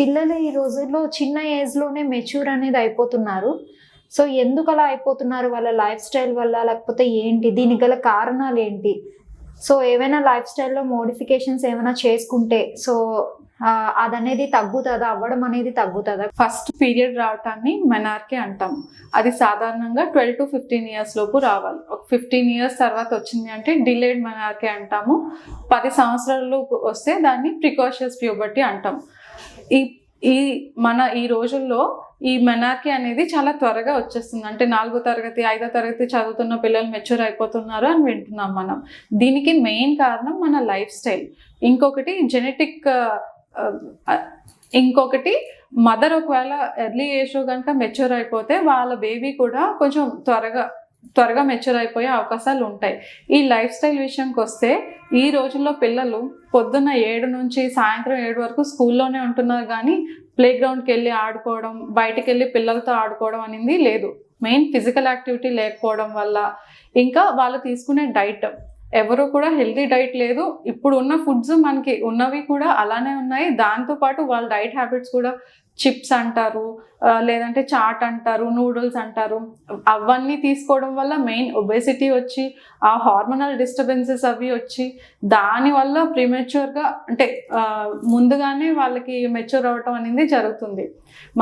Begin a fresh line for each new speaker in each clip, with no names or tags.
పిల్లలు ఈ రోజుల్లో చిన్న ఏజ్‌లోనే మెచ్యూర్ అనేది అయిపోతున్నారు. సో, ఎందుకలా అయిపోతున్నారు? వాళ్ళ లైఫ్ స్టైల్ వల్ల? లేకపోతే ఏంటి? దీనికి గల కారణాలేంటి? సో, ఏవైనా లైఫ్ స్టైల్‌లో మోడిఫికేషన్స్ ఏమైనా చేసుకుంటే సో, అదనేది తగ్గుతదా? అవ్వడం అనేది తగ్గుతదా?
ఫస్ట్ పీరియడ్ రావటాన్ని మెనార్కే అంటాం. అది సాధారణంగా 12-15 ఇయర్స్ లోపు రావాలి. ఒక 15 ఇయర్స్ తర్వాత వచ్చింది అంటే డిలేడ్ మెనార్కే అంటాము. 10 సంవత్సరాలలోపు వస్తే దాన్ని ప్రికాషియస్ ప్యూబర్టీ అంటాం. ఈ రోజుల్లో ఈ మెనార్కీ అనేది చాలా త్వరగా వచ్చేస్తుంది. అంటే 4వ తరగతి 5వ తరగతి చదువుతున్న పిల్లలు మెచ్యూర్ అయిపోతున్నారు అని వింటున్నాం మనం. దీనికి మెయిన్ కారణం మన లైఫ్ స్టైల్. ఇంకొకటి జెనెటిక్, ఇంకొకటి మదర్ ఒకవేళ ఎర్లీ ఏజ్లో కనుక మెచ్యూర్ అయిపోతే వాళ్ళ బేబీ కూడా కొంచెం త్వరగా మెచ్యూర్ అయిపోయే అవకాశాలు ఉంటాయి. ఈ లైఫ్ స్టైల్ విషయంకి వస్తే ఈ రోజుల్లో పిల్లలు పొద్దున్న 7 నుంచి సాయంత్రం 7 వరకు స్కూల్లోనే ఉంటున్నారు, కానీ ప్లే గ్రౌండ్కి వెళ్ళి ఆడుకోవడం, బయటికి వెళ్ళి పిల్లలతో ఆడుకోవడం అనేది లేదు. మెయిన్ ఫిజికల్ యాక్టివిటీ లేకపోవడం వల్ల, ఇంకా వాళ్ళు తీసుకునే డైట్, ఎవరు కూడా హెల్తీ డైట్ లేదు. ఇప్పుడు ఉన్న ఫుడ్స్ మనకి ఉన్నవి కూడా అలానే ఉన్నాయి. దాంతోపాటు వాళ్ళ డైట్ హ్యాబిట్స్ కూడా చిప్స్ అంటారు, లేదంటే చాట్ అంటారు, నూడిల్స్ అంటారు. అవన్నీ తీసుకోవడం వల్ల మెయిన్ ఒబేసిటీ వచ్చి ఆ హార్మోనల్ డిస్టర్బెన్సెస్ అవి వచ్చి దానివల్ల ప్రీమెచ్యూర్గా అంటే ముందుగానే వాళ్ళకి మెచ్యూర్ అవ్వటం అనేది జరుగుతుంది.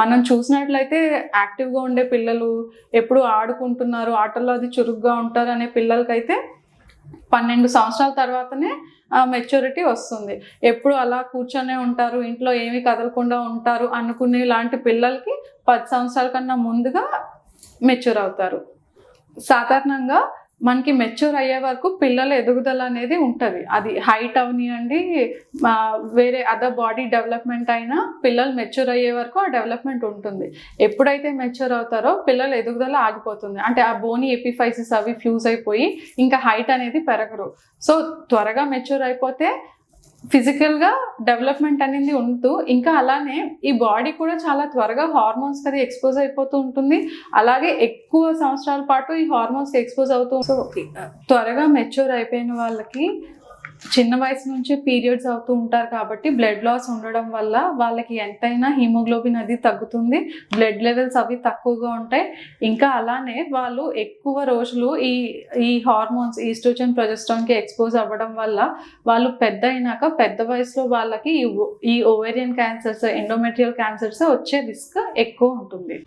మనం చూసినట్లయితే యాక్టివ్గా ఉండే పిల్లలు, ఎప్పుడు ఆడుకుంటున్నారు, ఆటల్లో అది చురుగ్గా ఉంటారు అనే పిల్లలకైతే 12 సంవత్సరాల తర్వాతనే మెచ్యూరిటీ వస్తుంది. ఎప్పుడు అలా కూర్చొనే ఉంటారు, ఇంట్లో ఏమీ కదలకుండా ఉంటారు అనుకునే లాంటి పిల్లలకి 10 సంవత్సరాల కన్నా ముందుగా మెచ్యూర్ అవుతారు. సాధారణంగా మనకి మెచ్యూర్ అయ్యే వరకు పిల్లల ఎదుగుదల అనేది ఉంటుంది. అది హైట్ అవనియండి, వేరే అదర్ బాడీ డెవలప్మెంట్ అయినా పిల్లలు మెచ్యూర్ అయ్యే వరకు ఆ డెవలప్మెంట్ ఉంటుంది. ఎప్పుడైతే మెచ్యూర్ అవుతారో పిల్లల ఎదుగుదల ఆగిపోతుంది. అంటే ఆ బోనీ ఎపిఫైసిస్ అవి ఫ్యూజ్ అయిపోయి ఇంకా హైట్ అనేది పెరగరు. సో త్వరగా మెచ్యూర్ అయిపోతే ఫిజికల్గా డెవలప్మెంట్ అనేది ఉంటూ, ఇంకా అలానే ఈ బాడీ కూడా చాలా త్వరగా హార్మోన్స్కి అది ఎక్స్పోజ్ అయిపోతూ ఉంటుంది. అలాగే ఎక్కువ సంవత్సరాల పాటు ఈ హార్మోన్స్కి ఎక్స్పోజ్ అవుతూ, సో త్వరగా మెచ్యూర్ అయిపోయిన వాళ్ళకి చిన్న వయసు నుంచి పీరియడ్స్ అవుతూ ఉంటారు కాబట్టి బ్లడ్ లాస్ ఉండడం వల్ల వాళ్ళకి ఎంతైనా హిమోగ్లోబిన్ అది తగ్గుతుంది, బ్లడ్ లెవెల్స్ అవి తక్కువగా ఉంటాయి. ఇంకా అలానే వాళ్ళు ఎక్కువ రోజులు ఈ హార్మోన్స్ ఈస్ట్రోజన్ ప్రొజెస్ట్రాన్కి ఎక్స్పోజ్ అవ్వడం వల్ల వాళ్ళు పెద్ద వయసులో వాళ్ళకి ఈ ఓవేరియన్ క్యాన్సర్స్, ఎండోమెట్రియల్ క్యాన్సర్స్ వచ్చే రిస్క్ ఎక్కువ ఉంటుంది.